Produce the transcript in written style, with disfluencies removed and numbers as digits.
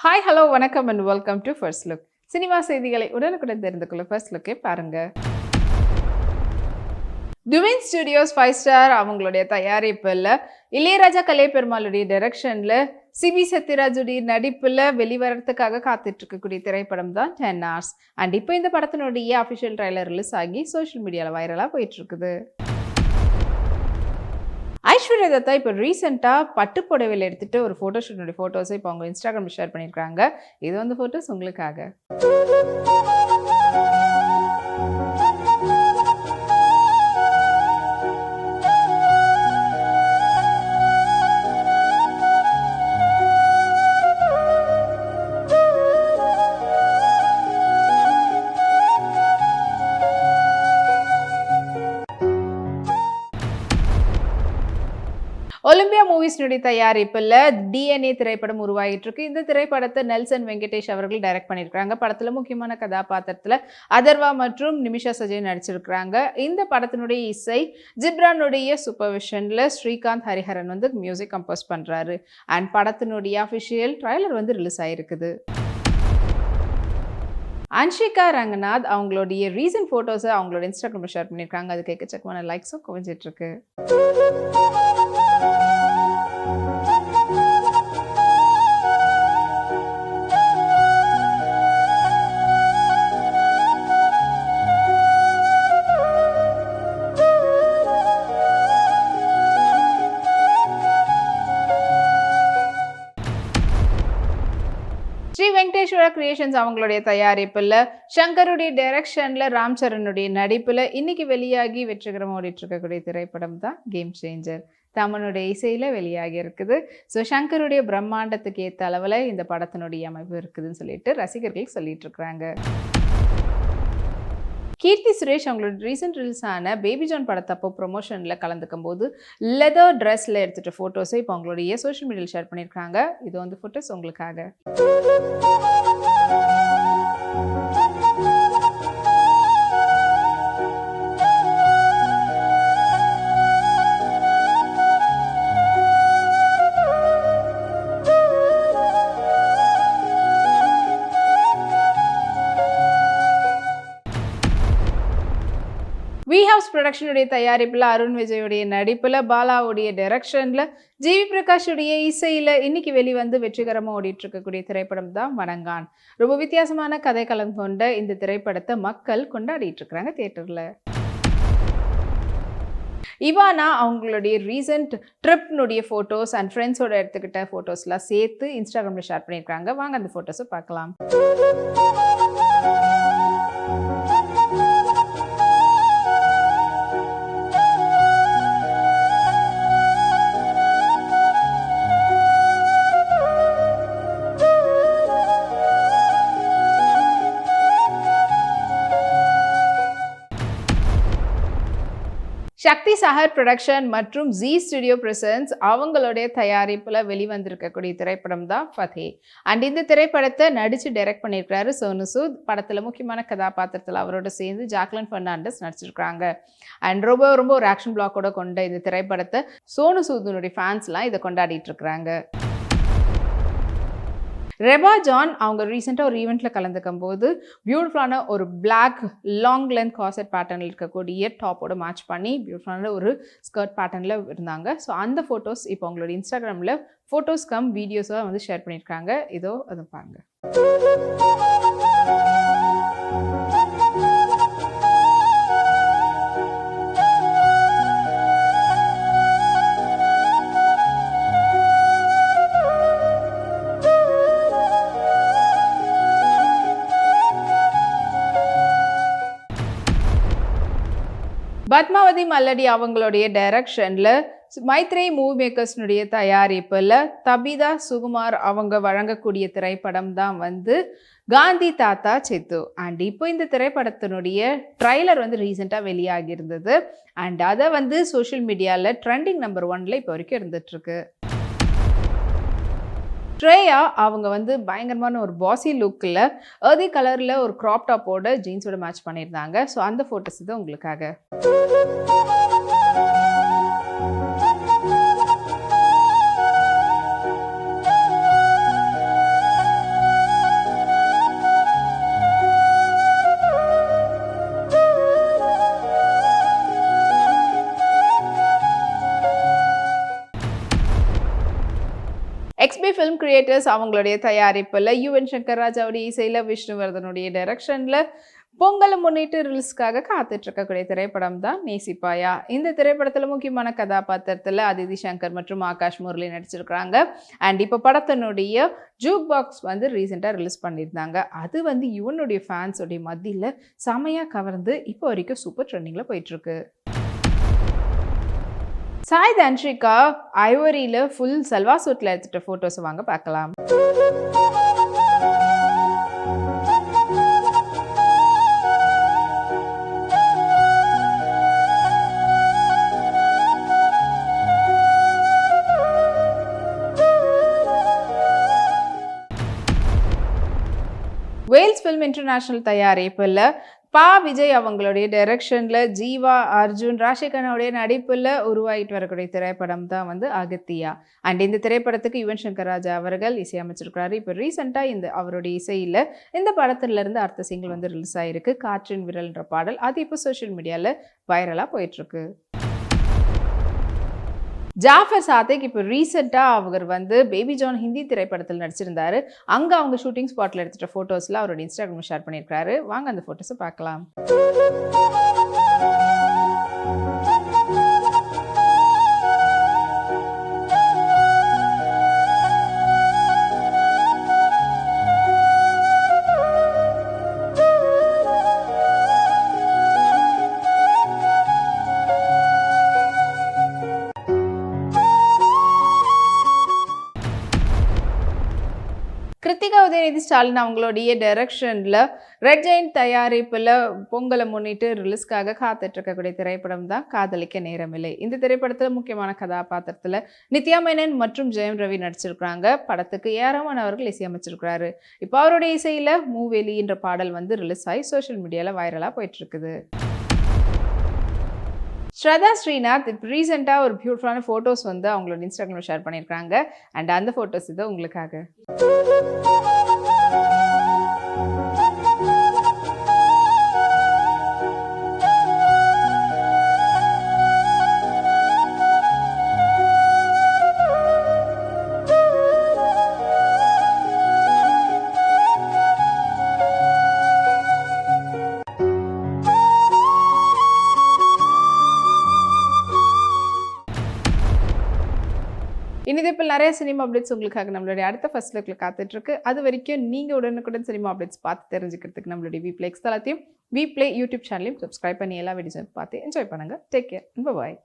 Hi hello வணக்கம் and welcome to first look. Cinema செய்திகளை உடனுக்குடன் தெரிந்து கொள்ள ஃபர்ஸ்ட் லுக்கே பாருங்க. டுவின் ஸ்டுடியோஸ் 5 ஸ்டார் அவங்களுடைய தயாரிப்பில் இளையராஜா கலைப்பெருமாளுடைய டைரக்ஷனில் சிபி சத்யராஜுடைய நடிப்பில் வெளிவரத்துக்காக காத்துட்டு இருக்கக்கூடிய திரைப்படம் தான் 10 hours. அண்ட் இப்போ இந்த படத்தினுடைய அஃபிஷியல் ட்ரைலர் ரிலீஸ் ஆகி சோஷியல் மீடியாவில் வைரலாக போயிட்டு இருக்குது. ஐஸ்வர்யா தத்தா இப்போ ரீசெண்டாக பட்டு புடவையில் எடுத்துகிட்டு ஒரு ஃபோட்டோஷூட்னுடைய ஃபோட்டோஸை இப்போ அவங்க இன்ஸ்டாகிராமில் ஷேர் பண்ணியிருக்காங்க. இது வந்து ஃபோட்டோஸ் உங்களுக்காக. ஒலிம்பியா மூவிஸ்னுடைய தயாரிப்பில் DNA திரைப்படம் உருவாகிட்டு இருக்கு. இந்த திரைப்படத்தை நெல்சன் வெங்கடேஷ் அவர்கள் டைரக்ட் பண்ணியிருக்காங்க. படத்தில் முக்கியமான கதாபாத்திரத்தில் அதர்வா மற்றும் நிமிஷா சஜய் நடிச்சிருக்கிறாங்க. இந்த படத்தினுடைய இசை ஜிப்ரானுடைய சூப்பர்விஷனில் ஸ்ரீகாந்த் ஹரிஹரன் வந்து மியூசிக் கம்போஸ் பண்ணுறாரு. அண்ட் படத்தினுடைய அஃபிஷியல் ட்ரைலர் வந்து ரிலீஸ் ஆகிருக்குது. அன்ஷிகா ரங்கநாத் அவங்களுடைய ரீசன்ட் ஃபோட்டோஸை அவங்களோட இன்ஸ்டாகிராமில் ஷேர் பண்ணியிருக்காங்க. அது எக்கச்சக்கமான லைக்ஸும் குவிஞ்சிட்டு இருக்கு. ஸ்ரீ வெங்கடேஸ்வரா கிரியேஷன்ஸ் அவங்களுடைய தயாரிப்பில் சங்கருடைய டைரக்ஷனில் ராம் சரணுடைய நடிப்பில் இன்னைக்கு வெளியாகி வெற்றிகரமாக ஓடிட்டு இருக்கக்கூடிய திரைப்படம் தான் கேம் சேஞ்சர். தமனுடைய இசையில் வெளியாகி இருக்குது. ஸோ சங்கருடைய பிரம்மாண்டத்துக்கு ஏற்ற அளவில் இந்த படத்தினுடைய அமைப்பு இருக்குதுன்னு சொல்லிட்டு ரசிகர்கள் சொல்லிட்டு இருக்கிறாங்க. கீர்த்தி சுரேஷ் அவங்களோட ரீசெண்ட் ரிலீஸ் ஆன பேபி ஜான் படத்தப்போ ப்ரொமோஷனில் கலந்துக்கும் போது லெதர் ட்ரெஸ்ஸில் எடுத்துகிட்ட ஃபோட்டோஸை இப்போ அவங்களுடைய சோஷியல் மீடியாவில் ஷேர் பண்ணியிருக்காங்க. இது வந்து ஃபோட்டோஸ் உங்களுக்காக. வி ஹவுஸ் ப்ரொடக்ஷனுடைய தயாரிப்பில் அருண் விஜயுடைய நடிப்பில் பாலாவுடைய டைரக்ஷனில் ஜிவி பிரகாஷுடைய இசையில் இன்னைக்கு வெளிவந்து வெற்றிகரமாக ஓடிட்டு இருக்கக்கூடிய திரைப்படம் தான் வணங்கான். ரொம்ப வித்தியாசமான கதைக்களம் கொண்ட இந்த திரைப்படத்தை மக்கள் கொண்டாடிட்டு இருக்கிறாங்க தியேட்டரில். இவானா அவங்களுடைய ரீசெண்ட் ட்ரிப்னுடைய ஃபோட்டோஸ் அண்ட் ஃப்ரெண்ட்ஸோட எடுத்துக்கிட்ட ஃபோட்டோஸ்லாம் சேர்த்து இன்ஸ்டாகிராமில் ஷேர் பண்ணியிருக்காங்க. வாங்க அந்த ஃபோட்டோஸை பார்க்கலாம். சக்தி சாகர் ப்ரொடக்ஷன் மற்றும் ஜி ஸ்டுடியோ பிரசன்ஸ் அவங்களுடைய தயாரிப்பில் வெளிவந்திருக்கக்கூடிய திரைப்படம் தான் ஃபதே. அண்ட் இந்த திரைப்படத்தை நடித்து டைரக்ட் பண்ணியிருக்கிறாரு சோனு சூத். படத்தில் முக்கியமான கதாபாத்திரத்தில் அவரோட சேர்ந்து ஜாக்லின் ஃபெர்னாண்டஸ் நடிச்சிருக்கிறாங்க. அண்ட் ரொம்ப ஒரு ஆக்ஷன் பிளாக்கோட கொண்ட இந்த திரைப்படத்தை சோனு சூத்தினுடைய ஃபேன்ஸ்லாம் இதை கொண்டாடிட்டு இருக்கிறாங்க. ரெபா ஜான் அவங்க ரீசெண்டாக ஒரு ஈவெண்ட்டில் கலந்துக்கும் போது பியூட்டிஃபுல்லான ஒரு பிளாக் லாங் லென்த் காசெட் பேட்டர்னில் இருக்கக்கூடிய டாப்போட மேட்ச் பண்ணி பியூட்டிஃபுல்லான ஒரு ஸ்கர்ட் பேட்டர்னில் இருந்தாங்க. ஸோ அந்த ஃபோட்டோஸ் இப்போ அவங்களோட இன்ஸ்டாகிராமில் ஃபோட்டோஸ் கம் வீடியோஸாக வந்து ஷேர் பண்ணியிருக்காங்க. இதோ அதை பாருங்க. பத்மாவதி மல்லடி அவங்களுடைய டைரக்ஷனில் மைத்ரேய் மூவி மேக்கர்ஸ்னுடைய தயாரிப்பில் தபிதா சுகுமார் அவங்க வழங்கக்கூடிய திரைப்படம் தான் வந்து காந்தி தாத்தா சித்து. அண்ட் இப்போ இந்த திரைப்படத்தினுடைய ட்ரைலர் வந்து ரீசெண்டாக வெளியாகி இருந்தது. அண்ட் அதை வந்து சோஷியல் மீடியாவில் ட்ரெண்டிங் நம்பர் 1 இப்போ வரைக்கும் இருந்துகிட்ருக்கு. ட்ரேயா அவங்க வந்து பயங்கரமான ஒரு பாசி லுக்கில் எர்தி கலரில் ஒரு க்ராப் டாப்போட ஜீன்ஸோட மேட்ச் பண்ணியிருந்தாங்க. ஸோ அந்த ஃபோட்டோஸ் இது உங்களுக்காக. எக்ஸ்பி ஃபிலிம் கிரியேட்டர்ஸ் அவங்களுடைய தயாரிப்பில் யுவன் சங்கர் ராஜாவுடைய இசையில் விஷ்ணுவர்தனுடைய டைரக்ஷனில் பொங்கலை முன்னிட்டு ரிலீஸ்க்காக காத்துட்டு இருக்கக்கூடிய திரைப்படம் தான் நேசிப்பாயா. இந்த திரைப்படத்தில் முக்கியமான கதாபாத்திரத்தில் அதிதி சங்கர் மற்றும் ஆகாஷ் முரளி நடிச்சிருக்கிறாங்க. அண்ட் இப்போ படத்தினுடைய ஜூக் பாக்ஸ் வந்து ரீசெண்டாக ரிலீஸ் பண்ணியிருந்தாங்க. அது வந்து யுவனுடைய ஃபேன்ஸோடைய மத்தியில் செமையாக கவர்ந்து இப்போ வரைக்கும் சூப்பர் ட்ரெண்டிங்கில் போயிட்டுருக்கு. சாய் தன்ஷிகா ஐவரியில் ஃபுல் சல்வா சூட்டில் எடுத்துகிட்ட ஃபோட்டோஸை வாங்க பார்க்கலாம். வேல்ஸ் ஃபிலிம் இன்டர்நேஷனல் தயாரிப்பில் விஜய் அவங்களுடைய டைரக்ஷனில் ஜீவா அர்ஜுன் ராஷிகனாவுடைய நடிப்பில் உருவாகிட்டு வரக்கூடிய திரைப்படம் தான் வந்து அகத்தியா. அண்ட் இந்த திரைப்படத்துக்கு யுவன் சங்கர் ராஜா அவர்கள் இசையமைச்சிருக்கிறாரு. இப்போ ரீசெண்டாக அவருடைய இசையில் இந்த படத்துலேருந்து அடுத்த சிங்கிள் வந்து ரிலீஸ் ஆகிருக்கு. காற்றின் விரல்ன்ற பாடல் அது இப்போ சோஷியல் மீடியாவில் வைரலாக போயிட்டுருக்கு. ஜாஃபர் சாதிக் இப்போ ரீசெண்டாக அவர் வந்து பேபி ஜான் ஹிந்தி திரைப்படத்தில் நடிச்சிருந்தாரு. அங்கே அவங்க ஷூட்டிங் ஸ்பாட்டில் எடுத்துகிட்ட ஃபோட்டோஸில் அவரோட இன்ஸ்டாகிராம் ஷேர் பண்ணியிருக்காரு. வாங்க அந்த ஃபோட்டோஸை பார்க்கலாம். கிருத்திகா உதயநிதி ஸ்டாலின் அவங்களுடைய டைரக்ஷனில் ரெட் ஜெயின் தயாரிப்பில் பொங்கலை முன்னிட்டு ரிலீஸ்க்காக காத்துட்டு இருக்கக்கூடிய திரைப்படம் தான் காதலிக்க நேரமில்லை. இந்த திரைப்படத்தில் முக்கியமான கதாபாத்திரத்தில் நித்யா மேனன் மற்றும் ஜெயம் ரவி நடிச்சிருக்கிறாங்க. படத்துக்கு ஏராளமான அவர்கள் இசையமைச்சிருக்கிறாரு. இப்போ அவருடைய இசையில் மூவேலி என்ற பாடல் வந்து ரிலீஸ் ஆகி சோஷியல் மீடியாவில் வைரலாக போயிட்டு இருக்குது. ஸ்ரதா ஸ்ரீநாத் இப்போ ரீசெண்டாக ஒரு பியூட்டிஃபுல்லான ஃபோட்டோஸ் வந்து அவங்களோட இன்ஸ்டாகிராமில் ஷேர் பண்ணியிருக்காங்க. அண்ட் அந்த ஃபோட்டோஸ் இது உங்களுக்காக. இனிதேப்பில் நிறைய சினிமா அப்டேட்ஸ் உங்களுக்காக நம்மளுடைய அடுத்த ஃபர்ஸ்ட் லுக்கில் காத்துட்ருக்கு. அது வரைக்கும் நீங்கள் உடனுக்குடன் சினிமா அப்டேட்ஸ் பார்த்து தெரிஞ்சுக்கிறதுக்கு நம்மளுடைய வீப்ளே எக்ஸ் தளத்தையும் வீப்ளே யூடியூப் சேனலையும் சப்ஸ்கிரைப் பண்ணி எல்லா வீடியோஸும் பார்த்து என்ஜாய் பண்ணுங்கள். Take care. பாய்.